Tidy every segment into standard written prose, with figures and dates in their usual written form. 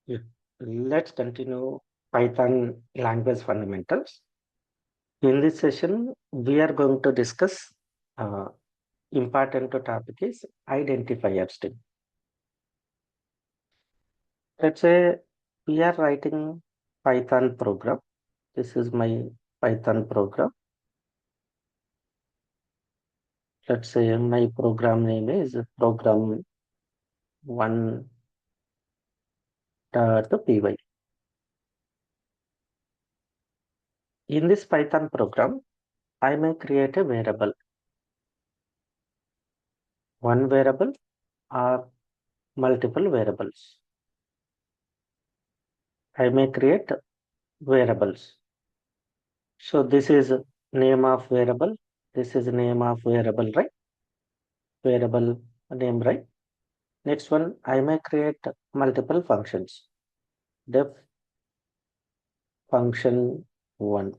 Yeah. Let's continue Python language fundamentals. In this session, we are going to discuss uh, important topic is identifiers. Let's say we are writing Python program. This is my Python program. Let's say my program name is program 1.py. In this Python program, I may create a variable, one variable or multiple variables. I may create variables. So this is name of variable. This is name of variable, right? Variable name, right? Next one, I may create multiple functions. Def function one,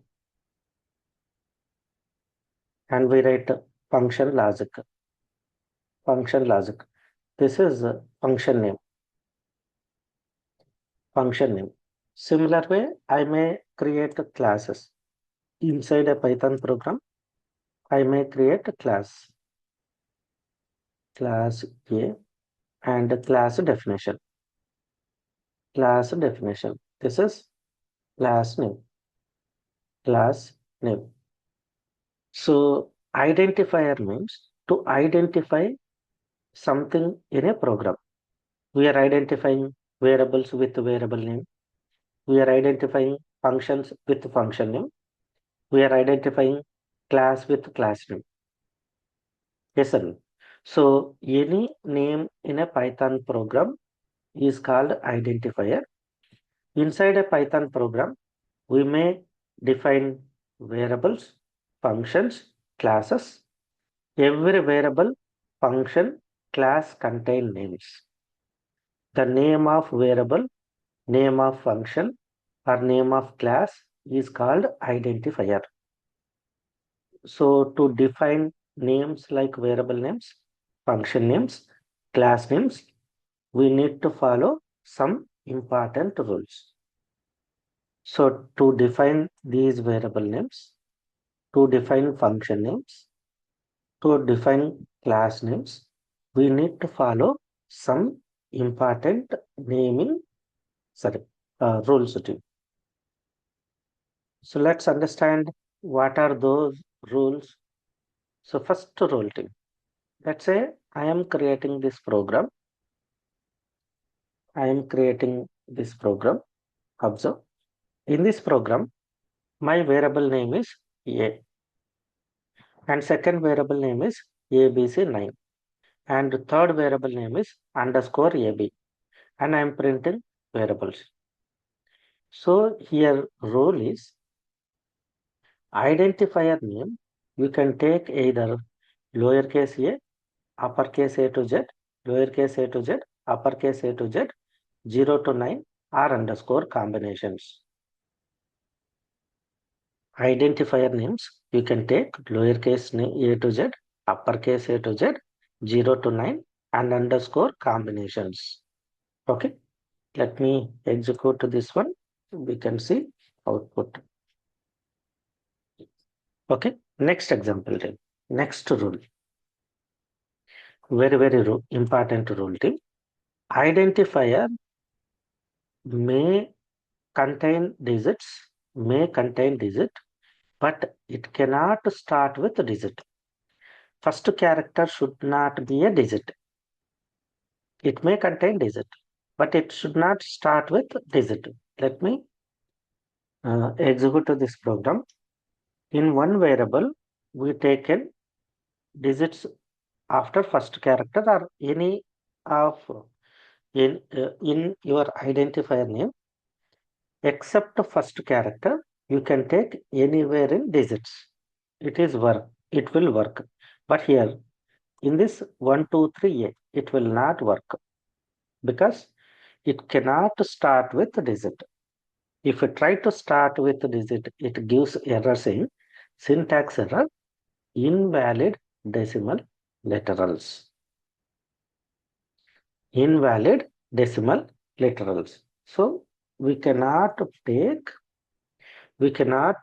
and we write function logic. Function logic. This is function name. Function name. Similar way, I may create classes inside a Python program. I may create a class A and class definition. Class definition. This is class name. Class name. So identifier means to identify something in a program. We are identifying variables with variable name. We are identifying functions with function name. We are identifying class with class name. Yes, sir. So any name in a Python program is called identifier. Inside a Python program, we may define variables, functions, classes. Every variable, function, class contain names. The name of variable, name of function, or name of class is called identifier. So to define names like variable names, function names, class names, we need to follow some important rules. So to define these variable names, to define function names, to define class names, we need to follow some important naming rules too. So let's understand what are those rules. So first rule thing. Let's say I am creating this program. I am creating this program. Observe. In this program, my variable name is A and second variable name is ABC9 and third variable name is underscore AB and I am printing variables. So here rule is identifier name. You can take either lowercase a, uppercase A to Z, lowercase a to Z, uppercase A to Z, 0 to 9 or underscore combinations. Identifier names, you can take lowercase a to Z, uppercase A to Z, 0 to 9 and underscore combinations. Okay, let me execute this one. We can see output. Okay, next example then. Next rule. Very important rule thing. Identifier may contain digit, but it cannot start with digit. First character should not be a digit. It may contain digit, but it should not start with digit. Let me execute this program. In one variable, we taken digits after first character or any of in your identifier name, except first character, you can take anywhere in digits. It is work. It will work. But here in this 1, 2, 3, it will not work because it cannot start with digit. If you try to start with digit, it gives error saying syntax error, invalid decimal literals. Invalid decimal literals. So take, we cannot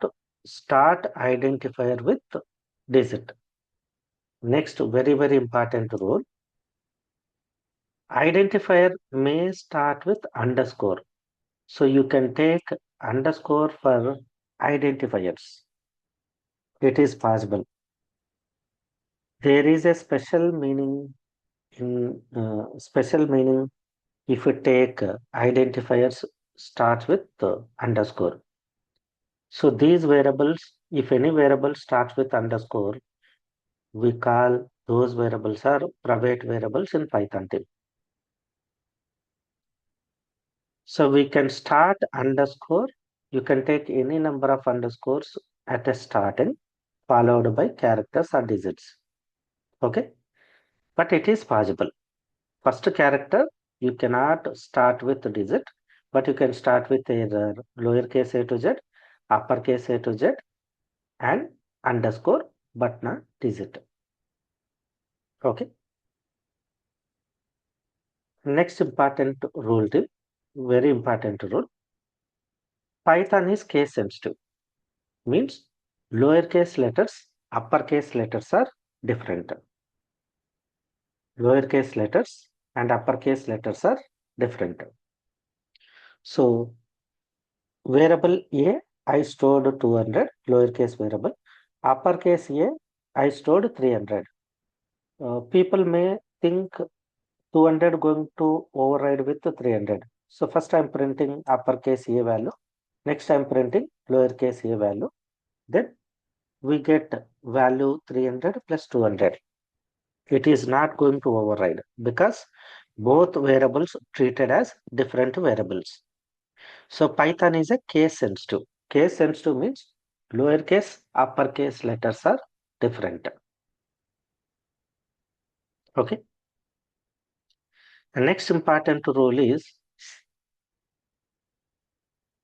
start identifier with digit. Next, very, very important rule. Identifier may start with underscore. So you can take underscore for identifiers. It is possible. There is a special meaning if you take identifiers starts with underscore. So these variables, if any variable starts with underscore, we call those variables are private variables in Python team. So we can start underscore. You can take any number of underscores at a starting, followed by characters or digits. Okay, but it is possible. First character, you cannot start with digit, but you can start with either lowercase a to z, uppercase a to z, and underscore, but not digit. Okay. Next important rule tip, very important rule. Python is case sensitive. Means lowercase letters, uppercase letters are different. Lowercase letters and uppercase letters are different. So variable A, I stored 200, lowercase variable. Uppercase A, I stored 300. People may think 200 going to override with 300. So first I'm printing uppercase A value. Next I'm printing lowercase a value. Then we get value 300 plus 200. It is not going to override because both variables treated as different variables. So Python is a case sensitive. Case sensitive means lowercase, uppercase letters are different. Okay. The next important rule is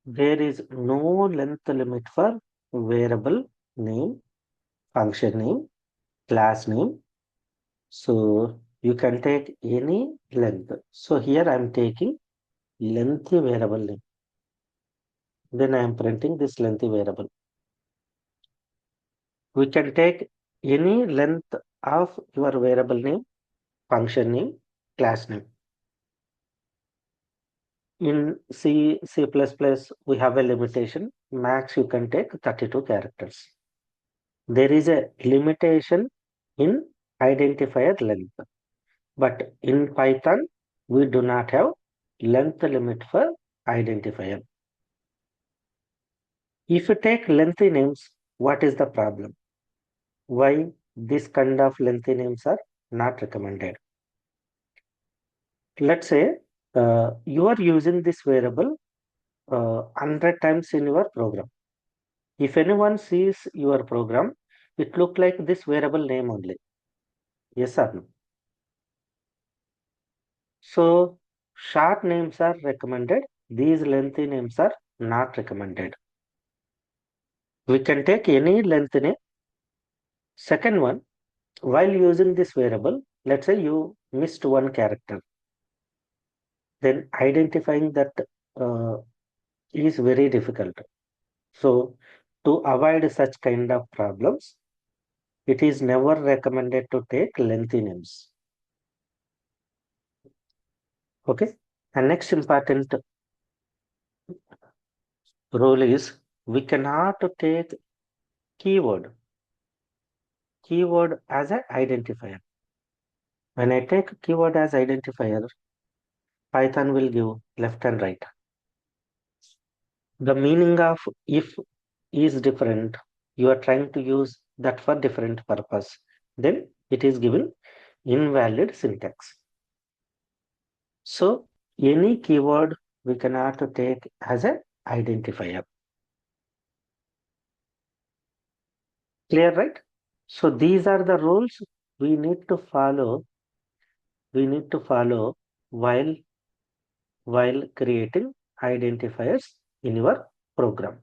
there is no length limit for variable name, function name, class name. So you can take any length. So here I am taking lengthy variable name. Then I am printing this lengthy variable. We can take any length of your variable name, function name, class name. In C++, we have a limitation. Max you can take 32 characters. There is a limitation in identifier length. But in Python, we do not have length limit for identifier. If you take lengthy names, what is the problem? Why this kind of lengthy names are not recommended? Let's say you are using this variable 100 times in your program. If anyone sees your program, it look like this variable name only. Yes or no? So short names are recommended. These lengthy names are not recommended. We can take any length name. Second one, while using this variable, let's say you missed one character. Then identifying that uh, is very difficult. So to avoid such kind of problems, it is never recommended to take lengthy names. Okay. And next important rule is we cannot take keyword as an identifier. When I take keyword as identifier, Python will give left and right. The meaning of if is different. You are trying to use that for different purpose. Then it is given invalid syntax. So any keyword we cannot take as an identifier. Clear, right? So these are the rules we need to follow. We need to follow while creating identifiers in your program.